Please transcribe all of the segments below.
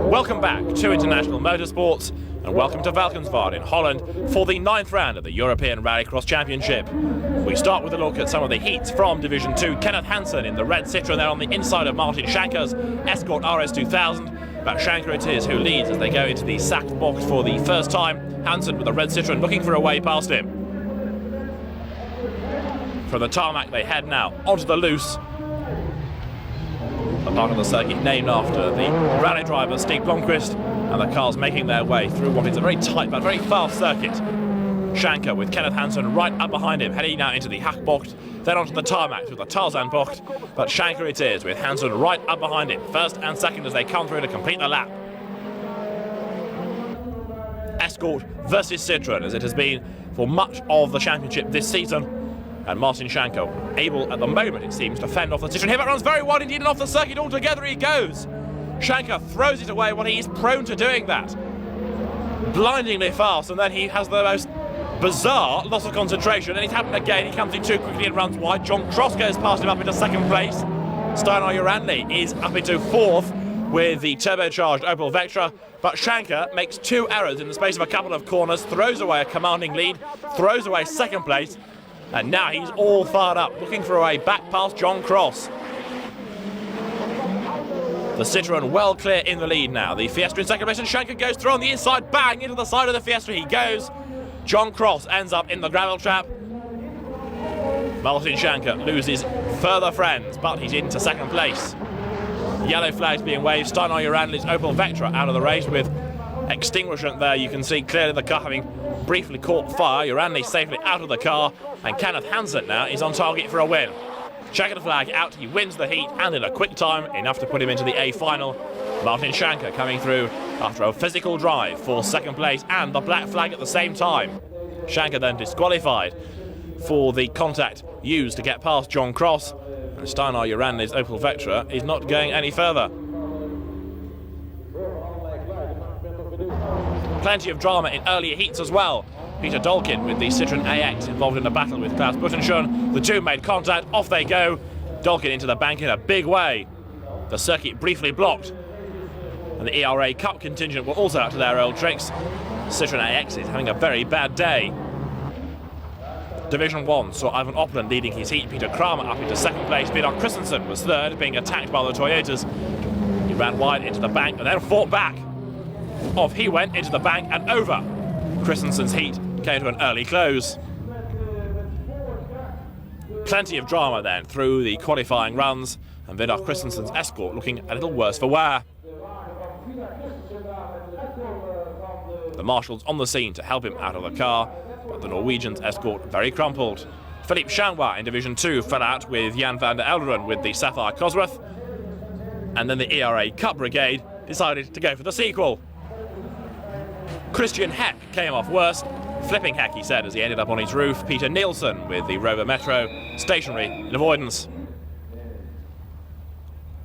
Welcome back to International Motorsports and welcome to Valkenswaard in Holland for the 9th round of the European Rallycross Championship. We start with a look at some of the heats from Division 2. Kenneth Hansen in the red Citroën there on the inside of Martin Schanker's Escort RS2000. But Schanker it is who leads as they go into the sacked box for the first time. Hansen with the red Citroën looking for a way past him. From the tarmac they head now onto the loose. A part of the circuit named after the rally driver Stig Blomqvist, and the cars making their way through what is a very tight but very fast circuit. Schanker with Kenneth Hansen right up behind him, heading now into the Hackbocht, then onto the tarmac through the Tarzanbocht, but Schanker it is with Hansen right up behind him, first and second as they come through to complete the lap. Escort versus Citroën, as it has been for much of the championship this season. And Martin Schanker able at the moment, it seems, to fend off the Citroën. Here it runs very wide indeed and off the circuit altogether he goes. Schanker throws it away when he is prone to doing that. Blindingly fast, and then he has the most bizarre loss of concentration, and it's happened again. He comes in too quickly and runs wide. John Cross goes past him up into second place. Steinar Uranli is up into fourth with the turbocharged Opel Vectra, but Schanker makes two errors in the space of a couple of corners, throws away a commanding lead, throws away second place, and now he's all fired up, looking for a way back past John Cross. The Citroën well clear in the lead now. The Fiesta in second place, and Schanker goes through on the inside, bang, into the side of the Fiesta he goes. John Cross ends up in the gravel trap. Martin Schanker loses further friends, but he's into second place. Yellow flags being waved. Steinar Uranli's Opel Vectra out of the race with extinguishment there. You can see clearly the car having briefly caught fire. Uranli safely out of the car, and Kenneth Hansen now is on target for a win. Checking the flag out, he wins the heat, and in a quick time, enough to put him into the A final. Martin Schanker coming through after a physical drive for second place and the black flag at the same time. Schanker then disqualified for the contact used to get past John Cross, and Steinar Uranli's Opel Vectra is not going any further. Plenty of drama in earlier heats as well. Peter Dolkin with the Citroën AX involved in a battle with Klaus Buttenschön. The two made contact, off they go. Dolkin into the bank in a big way. The circuit briefly blocked, and the ERA Cup contingent were also out to their old tricks. Citroën AX is having a very bad day. Division 1 saw Ivan Opland leading his heat, Peter Kramer up into second place. Vidar Christensen was third, being attacked by the Toyotas. He ran wide into the bank and then fought back. Off he went into the bank and over. Christensen's heat came to an early close. Plenty of drama then through the qualifying runs, and Vidar Christensen's Escort looking a little worse for wear. The marshals on the scene to help him out of the car, but the Norwegian's Escort very crumpled. Philippe Chanvois in Division 2 fell out with Jan van der Elderen with the Sapphire Cosworth, and then the ERA Cup Brigade decided to go for the sequel. Christian Heck came off worst. Flipping heck, he said, as he ended up on his roof. Peter Nielsen with the Rover Metro, stationary in avoidance.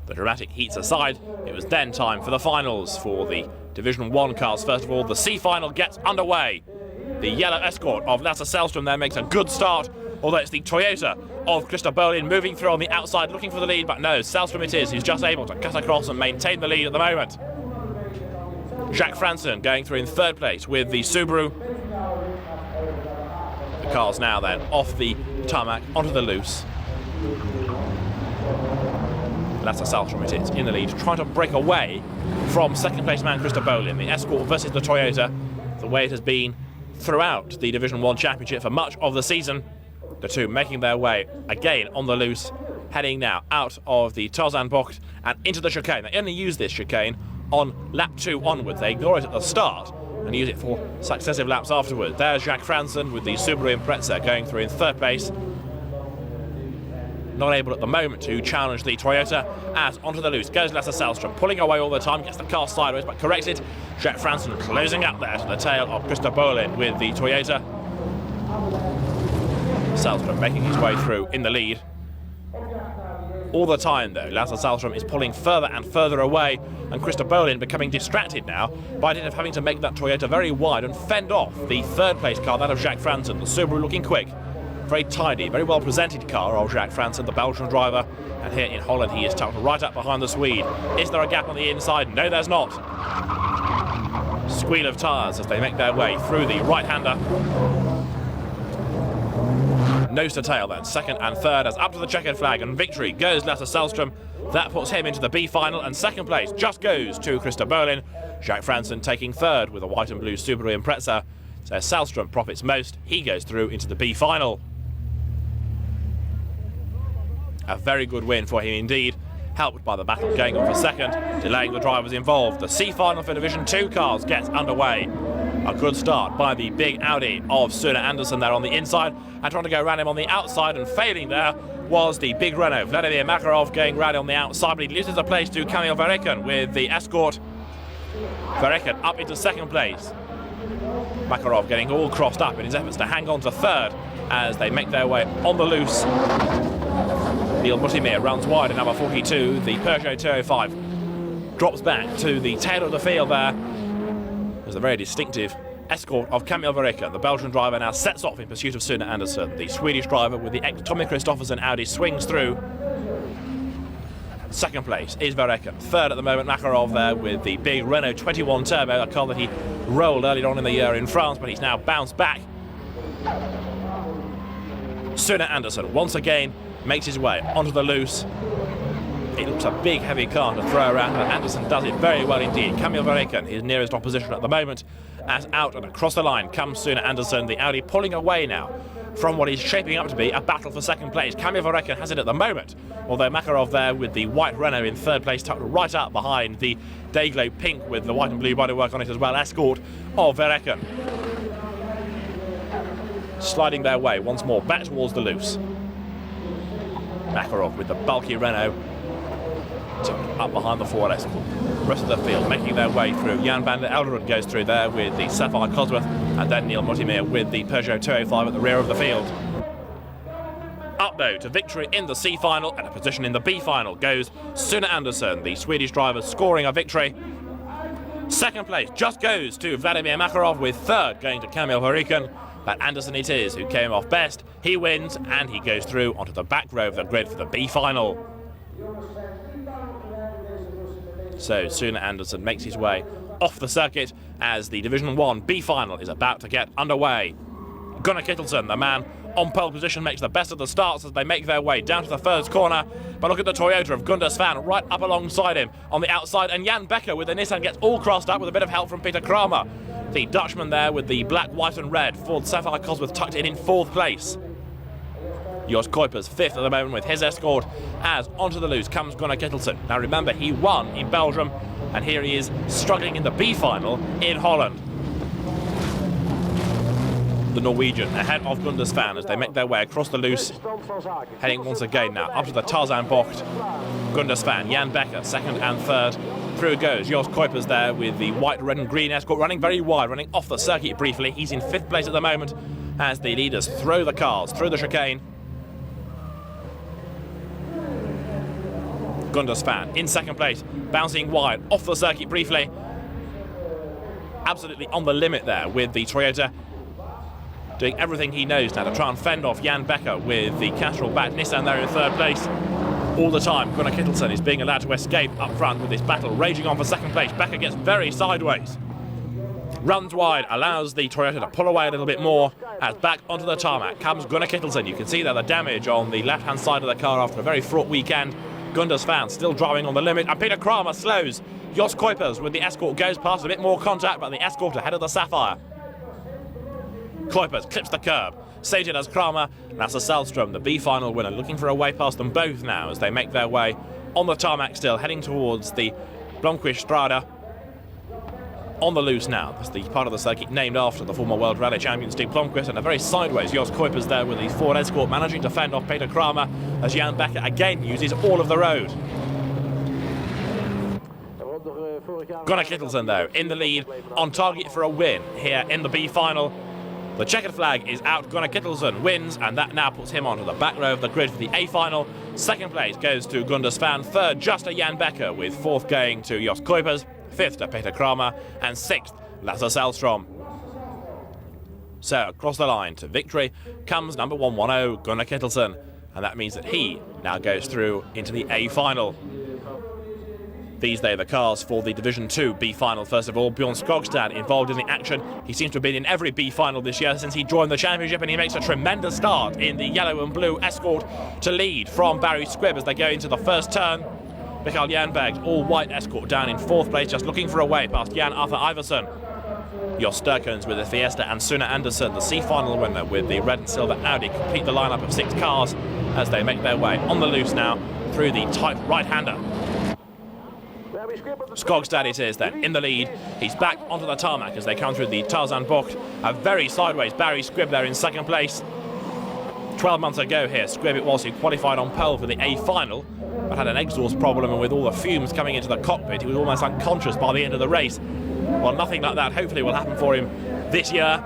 The dramatic heats aside, it was then time for the finals for the Division 1 cars. First of all, the C final gets underway. The yellow Escort of Lasse Sällström there makes a good start, although it's the Toyota of Christer Bolin moving through on the outside, looking for the lead, but no, Sällström it is, who's just able to cut across and maintain the lead at the moment. Jacques Franssen going through in third place with the Subaru. The cars now then off the tarmac onto the loose. Lasse Sällström it is in the lead, trying to break away from second place man Christer Bolin. The Escort versus the Toyota, the way it has been throughout the Division 1 Championship for much of the season. The two making their way again on the loose, heading now out of the Tarzanbocht and into the chicane. They only use this chicane on lap 2 onwards. They ignore it at the start and use it for successive laps afterwards. There's Jacques Franssen with the Subaru Impreza going through in third place. Not able at the moment to challenge the Toyota, as onto the loose goes Lasse Sällström, pulling away all the time, gets the car sideways but corrected. Jacques Franssen closing up there to the tail of Christer Bolin with the Toyota. Sällström making his way through in the lead. All the time though, Lasse Sällström is pulling further and further away, and Christer Bolin becoming distracted now by dint of having to make that Toyota very wide and fend off the third place car, that of Jacques Franssen. The Subaru looking quick. Very tidy, very well presented car of Jacques Franssen, the Belgian driver. And here in Holland, he is tucked right up behind the Swede. Is there a gap on the inside? No, there's not. Squeal of tyres as they make their way through the right-hander. Nose to tail then, second and third, as up to the checkered flag, and victory goes Lasse Sällström. That puts him into the B final, and second place just goes to Christer Berlin. Jacques Franssen taking third with a white and blue Subaru Impreza. So Sällström profits most, he goes through into the B final. A very good win for him indeed, helped by the battle going on for second, delaying the drivers involved. The C final for Division 2 cars gets underway. A good start by the big Audi of Sune Andersson there on the inside, and trying to go around him on the outside, and failing there was the big Renault. Vladimir Makarov going round on the outside, but he loses a place to Kamil Verrecken with the Escort. Verrecken up into second place. Makarov getting all crossed up in his efforts to hang on to third as they make their way on the loose. Neil Mutimir runs wide in number 42. The Peugeot 205 drops back to the tail of the field there. There's a very distinctive Escort of Kamil Verrecken. The Belgian driver now sets off in pursuit of Sune Andersson. The Swedish driver with the ex-Tommy Christopherson Audi swings through. Second place is Verrecken. Third at the moment, Makarov there with the big Renault 21 Turbo, a car that he rolled earlier on in the year in France, but he's now bounced back. Sune Andersson once again makes his way onto the loose. It looks a big heavy car to throw around, but Andersson does it very well indeed. Kamil Verrecken, his nearest opposition at the moment, as out and across the line comes Sune Andersson. The Audi pulling away now from what is shaping up to be a battle for second place. Kamil Verrecken has it at the moment, although Makarov there with the white Renault in third place, tucked right up behind the Dayglow pink with the white and blue bodywork on it as well, Escort of Verrecken. Sliding their way once more back towards the loose. Makarov with the bulky Renault up behind the Ford Escort. Rest of the field making their way through. Jan van der Elderud goes through there with the Sapphire Cosworth, and then Neil Mutimir with the Peugeot 205 at the rear of the field. Up though to victory in the C final, and a position in the B final goes Sune Andersson, the Swedish driver scoring a victory. Second place just goes to Vladimir Makarov, with third going to Kamil Verrecken. But Andersson it is who came off best. He wins and he goes through onto the back row of the grid for the B final. So Sune Andersson makes his way off the circuit as the Division 1 B final is about to get underway. Gunnar Kittelsen, the man on pole position, makes the best of the starts as they make their way down to the first corner. But look at the Toyota of Gunnar Svan right up alongside him on the outside, and Jan Becker with the Nissan gets all crossed up with a bit of help from Peter Kramer. The Dutchman there with the black, white and red Ford Sapphire Cosworth tucked in fourth place. Jos Kuipers fifth at the moment with his Escort, as onto the loose comes Gunnar Kittelsen. Now remember, he won in Belgium, and here he is struggling in the B final in Holland. The Norwegian ahead of Gunnar Svan as they make their way across the loose, heading once again now up to the Tarzan Bocht. Gunnar Svan, Jan Becker second and third. Through goes Jos Kuipers there with the white, red and green Escort, running very wide, running off the circuit briefly. He's in fifth place at the moment as the leaders throw the cars through the chicane. Gunnar Svan in second place, bouncing wide off the circuit briefly. Absolutely on the limit there with the Toyota, doing everything he knows now to try and fend off Jan Becker with the Castrol-backed Nissan there in third place. All the time, Gunnar Kittelsen is being allowed to escape up front with this battle raging on for second place. Becker gets very sideways, runs wide, allows the Toyota to pull away a little bit more, as back onto the tarmac comes Gunnar Kittelsen. You can see there the damage on the left-hand side of the car after a very fraught weekend. Gunnar Svan still driving on the limit, and Peter Kramer slows. Jos Kuipers with the Escort goes past, a bit more contact, but the Escort ahead of the Sapphire. Kuipers clips the curb, saves it as Kramer. Lasse Sällström, the B final winner, looking for a way past them both now as they make their way on the tarmac still, heading towards the Blomqvist Strada. On the loose now, that's the part of the circuit named after the former World Rally champion Stig Blomqvist, and a very sideways Jos Kuipers there with the Ford Escort managing to fend off Peter Kramer as Jan Becker again uses all of the road. Gunnar Kittelsen though in the lead, on target for a win here in the B final. The checkered flag is out, Gunnar Kittelsen wins, and that now puts him onto the back row of the grid for the A final. Second place goes to Gunnar Svan, third just to Jan Becker, with fourth going to Jos Kuipers, fifth to Peter Kramer, and sixth Lasse Sällström. So across the line to victory comes number 110, Gunnar Kittelsen, and that means that he now goes through into the A final. These are the cars for the Division 2 B final. First of all, Bjorn Skogstad involved in the action. He seems to have been in every B final this year since he joined the championship, and he makes a tremendous start in the yellow and blue Escort to lead from Barry Squibb as they go into the first turn. Mikael Jernberg's all-white Escort down in 4th place, just looking for a way past Jan Arthur Iversen. Jos Sturkens with the Fiesta and Suna Andersson, the C-final winner, with the red and silver Audi, complete the lineup of 6 cars as they make their way on the loose now through the tight right-hander. Skogstad it is then, in the lead. He's back onto the tarmac as they come through the Tarzan Bucht. A very sideways Barry Squibb there in 2nd place. 12 months ago here, Squibb it was who qualified on pole for the A final, but had an exhaust problem, and with all the fumes coming into the cockpit, he was almost unconscious by the end of the race. Well, nothing like that hopefully will happen for him this year.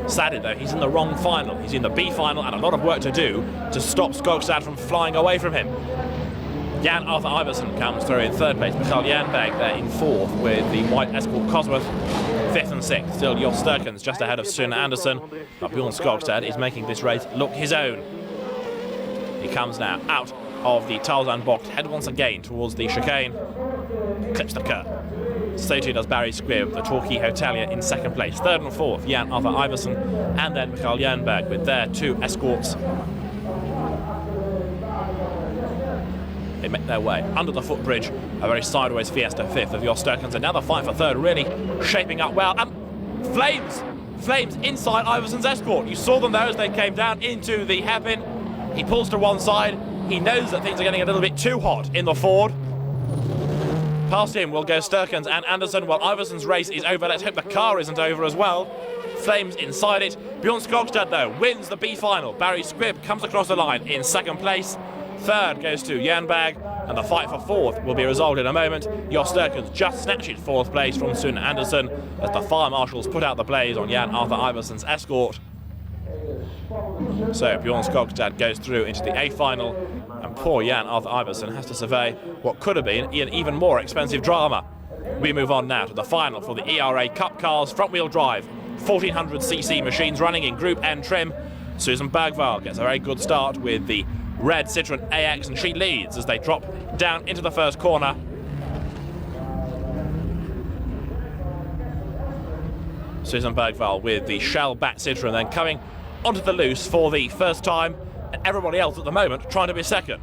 Sadly though, he's in the wrong final. He's in the B final, and a lot of work to do to stop Skogstad from flying away from him. Jan Arthur Iversen comes through in 3rd place. Mikael Jernberg there in 4th with the white Escort Cosworth. 5th and 6th, still Jos Sturkens just ahead of Suna Andersson. But Bjorn Skogstad is making this race look his own. He comes now out of the Tarzan Bocht, head once again towards the chicane. Clips the curb. So too does Barry Squibb, the Torquay Hotelier, in 2nd place. 3rd and 4th, Jan Arthur Iversen, and then Mikael Jernberg with their 2 Escorts. They make their way under the footbridge. A very sideways Fiesta 5th of Jos Sturkens. Another fight for 3rd, really shaping up well. And flames inside Iversen's Escort. You saw them there as they came down into the hairpin. He pulls to one side. He knows that things are getting a little bit too hot in the Ford. Past him will go Sturkens and Andersson. While Iversen's race is over, let's hope the car isn't over as well. Flames inside it. Bjorn Skogstad, though, wins the B final. Barry Squibb comes across the line in 2nd place. 3rd goes to Jernberg, and the fight for 4th will be resolved in a moment. Jos Sturkens just snatches 4th place from Suna Andersson as the fire marshals put out the blaze on Jan Arthur Iversen's Escort. So Bjorn Skogstad goes through into the A final, and poor Jan Arthur Iversen has to survey what could have been an even more expensive drama. We move on now to the final for the ERA Cup cars, front-wheel drive, 1400cc machines running in Group N trim. Susan Bergvall gets a very good start with the red Citroën AX, and she leads as they drop down into the first corner. Susan Bergvall with the Shell back Citroën then coming onto the loose for the first time, and everybody else at the moment trying to be 2nd.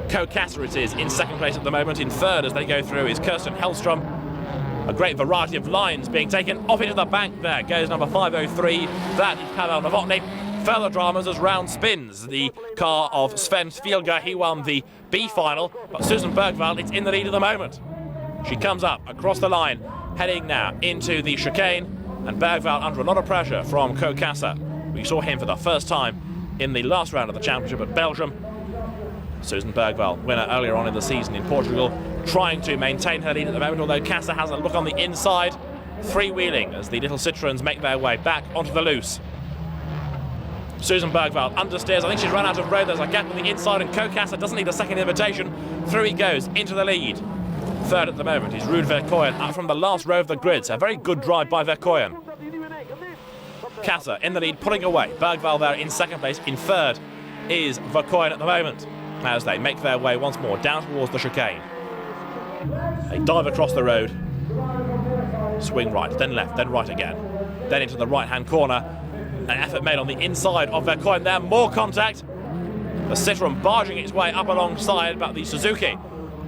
Co Kasser it is in 2nd place at the moment. In 3rd as they go through is Kirsten Hellstrom. A great variety of lines being taken off into the bank. There goes number 503. That is Pavel Novotny. Further dramas as round spins. The car of Sven Svielger, he won the B final, but Susan Bergvall is in the lead at the moment. She comes up across the line, heading now into the chicane, and Bergvall under a lot of pressure from Co Kasser. We saw him for the first time in the last round of the championship at Belgium. Susan Bergvall, winner earlier on in the season in Portugal, trying to maintain her lead at the moment, although Kasser has a look on the inside, freewheeling as the little Citroëns make their way back onto the loose. Susan Bergvall understeers. I think she's run out of road. There's a gap on the inside, and Co Kasser doesn't need a second invitation. Through he goes into the lead. 3rd at the moment is Ruud Verkooyen up from the last row of the grid. So a very good drive by Verkooyen. Kasser in the lead, pulling away. Bergvall there in 2nd place. In 3rd is Verkooyen at the moment as they make their way once more down towards the chicane. They dive across the road, swing right, then left, then right again, then into the right-hand corner. An effort made on the inside of Verkooyen there, more contact. The Citroën barging its way up alongside, but the Suzuki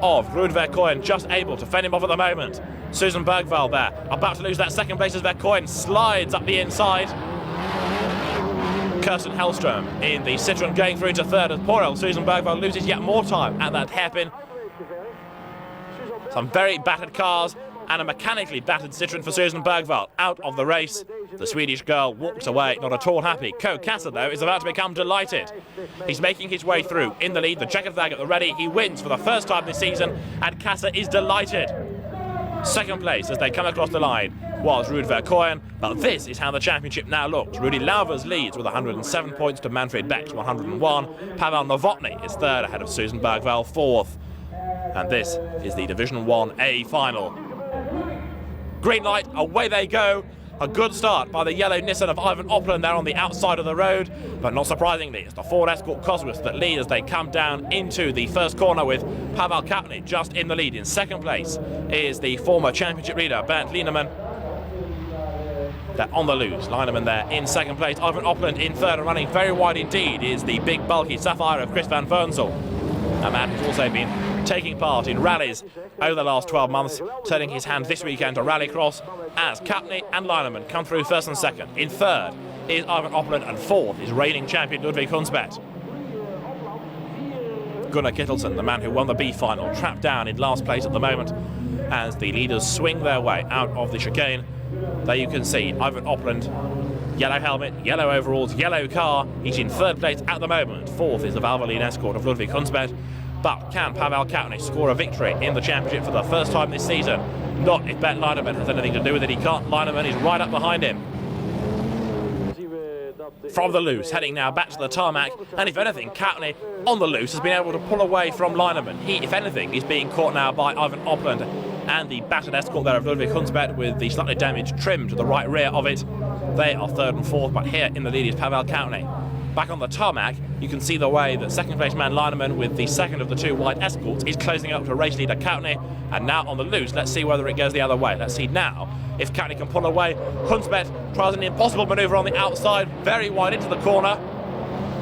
of Ruud Verkooyen just able to fend him off at the moment. Susan Bergvall there, about to lose that 2nd place as Verkooyen slides up the inside. Kirsten Hellstrom in the Citroën going through to 3rd as poor old Susan Bergvall loses yet more time at that hairpin. Some very battered cars and a mechanically battered Citroën for Susan Bergvall out of the race. The Swedish girl walks away not at all happy. Co Kasser, though, is about to become delighted. He's making his way through in the lead, the checkered flag at the ready. He wins for the first time this season, and Kasser is delighted. 2nd place as they come across the line was Ruud Verkooyen, but this is how the championship now looks. Rudy Lauvers leads with 107 points to Manfred Beck's 101. Pavel Novotny is 3rd ahead of Susan Bergvall, 4th. And this is the Division 1A final. Green light, away they go. A good start by the yellow Nissan of Ivan Opland there on the outside of the road, but not surprisingly, it's the Ford Escort Cosworth that lead as they come down into the first corner with Pavel Kapny just in the lead. In second place is the former championship leader, Bernd Lienemann. They're on the loose. Lienemann there in second place. Ivan Opland in third, and running very wide indeed is the big bulky Sapphire of Chris van Vernzel. A man who's also been taking part in rallies over the last 12 months, turning his hand this weekend to Rallycross as Kapny and Lienemann come through first and second. In third is Ivan Opland, and fourth is reigning champion Ludwig Hunsbeth. Gunnar Kittelsen, the man who won the B final, trapped down in last place at the moment as the leaders swing their way out of the chicane. There you can see Ivan Opland, yellow helmet, yellow overalls, yellow car. He's in third place at the moment. Fourth is the Valvoline Escort of Ludwig Hunsbeth. But can Pavel Kapny score a victory in the championship for the first time this season? Not if Bernd Lienemann has anything to do with it. He can't. Lienemann is right up behind him. From the loose, heading now back to the tarmac, and if anything, Kapny on the loose has been able to pull away from Lienemann. He, if anything, is being caught now by Ivan Opland and the battered Escort there of Ludwig Hunsbeth with the slightly damaged trim to the right rear of it. They are third and fourth, but here in the lead is Pavel Kapny. Back on the tarmac, you can see the way that second place man Lienemann with the second of the two white Escorts is closing up to race leader Kapny, and now on the loose, let's see whether it goes the other way. Let's see now if Kapny can pull away. Hunsbeth tries an impossible manoeuvre on the outside, very wide into the corner.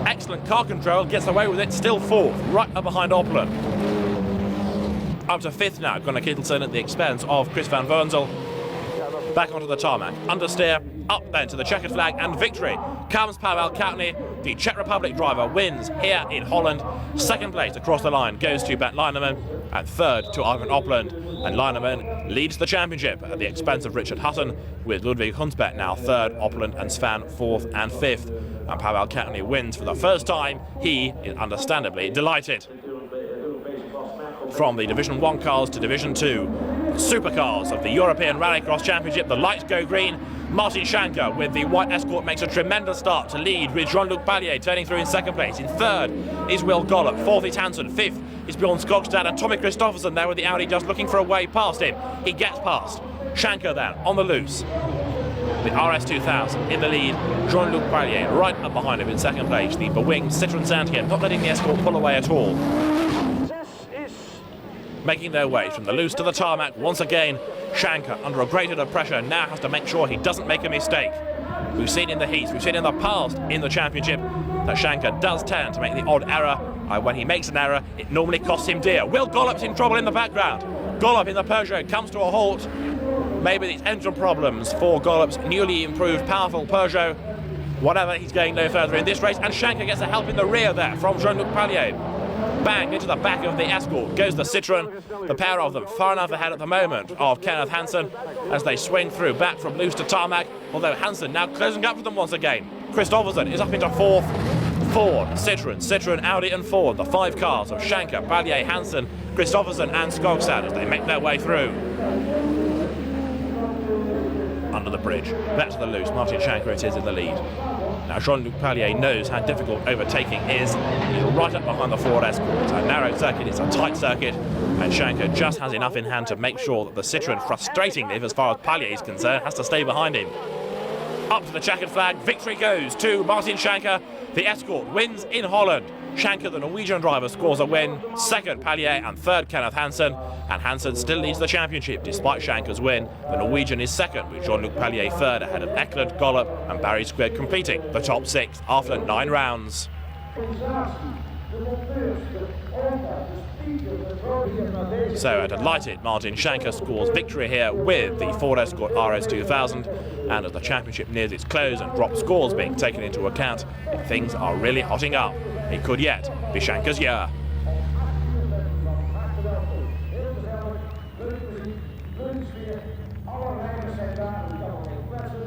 Excellent car control, gets away with it, still fourth, right up behind Opland. Up to fifth now, Gunnar Kittelsen at the expense of Chris van Vernzel. Back onto the tarmac, understeer, up then to the checkered flag, and victory comes Pavel Kapny. The Czech Republic driver wins here in Holland. Second place across the line goes to Bernd Lienemann, and third to Ivan Opland. And Lienemann leads the championship at the expense of Richard Hutton, with Ludwig Hunsbeth now third, Opland and Svan fourth and fifth. And Pavel Kapny wins for the first time. He is understandably delighted. From the Division 1 cars to Division 2, supercars of the European Rallycross Championship, the lights go green. Martin Schanker with the white Escort makes a tremendous start to lead, with Jean-Luc Ballier turning through in second place. In third is Will Gollop, fourth is Hansen, fifth is Bjorn Skogstad, and Tommy Kristoffersen there with the Audi just looking for a way past him. He gets past. Schanker then on the loose. The RS2000 in the lead, Jean-Luc Ballier right up behind him in second place. The bewinged Citroën Saint-Étienne not letting the Escort pull away at all. Making their way from the loose to the tarmac once again. Schanker, under a great deal of pressure, now has to make sure he doesn't make a mistake. We've seen in the heats, we've seen in the past in the championship that Schanker does tend to make the odd error. When he makes an error, it normally costs him dear. Will Gollop's in trouble in the background. Gollop in the Peugeot comes to a halt. Maybe it's engine problems for Gollop's newly improved, powerful Peugeot. Whatever, he's going no further in this race, and Schanker gets a help in the rear there from Jean-Luc Ballier. Bang into the back of the Escort goes the Citroën. The pair of them far enough ahead at the moment of Kenneth Hansen as they swing through back from loose to tarmac, although Hansen now closing up with them once again. Kristoffersen is up into fourth. Ford, Citroën, Audi and Ford, the five cars of Schanker, Ballier, Hansen, Kristoffersen and Skogstad as they make their way through. Under the bridge, back to the loose, Martin Schanker it is in the lead. Now Jean-Luc Ballier knows how difficult overtaking is. He's right up behind the Ford Escort. It's a narrow circuit, it's a tight circuit, and Schanker just has enough in hand to make sure that the Citroën, frustratingly as far as Ballier is concerned, has to stay behind him. Up to the checkered flag, victory goes to Martin Schanker. The Escort wins in Holland. Schanker, the Norwegian driver, scores a win. Second, Ballier, and third, Kenneth Hansen. And Hansen still leads the championship despite Schanker's win. The Norwegian is second, with Jean-Luc Ballier third, ahead of Eklund, Gollop, and Barry Squid completing the top six after 9 rounds. So a delighted Martin Schanker scores victory here with the Ford Escort RS2000, and as the championship nears its close and drop scores being taken into account, things are really hotting up. It could yet be Schanker's year.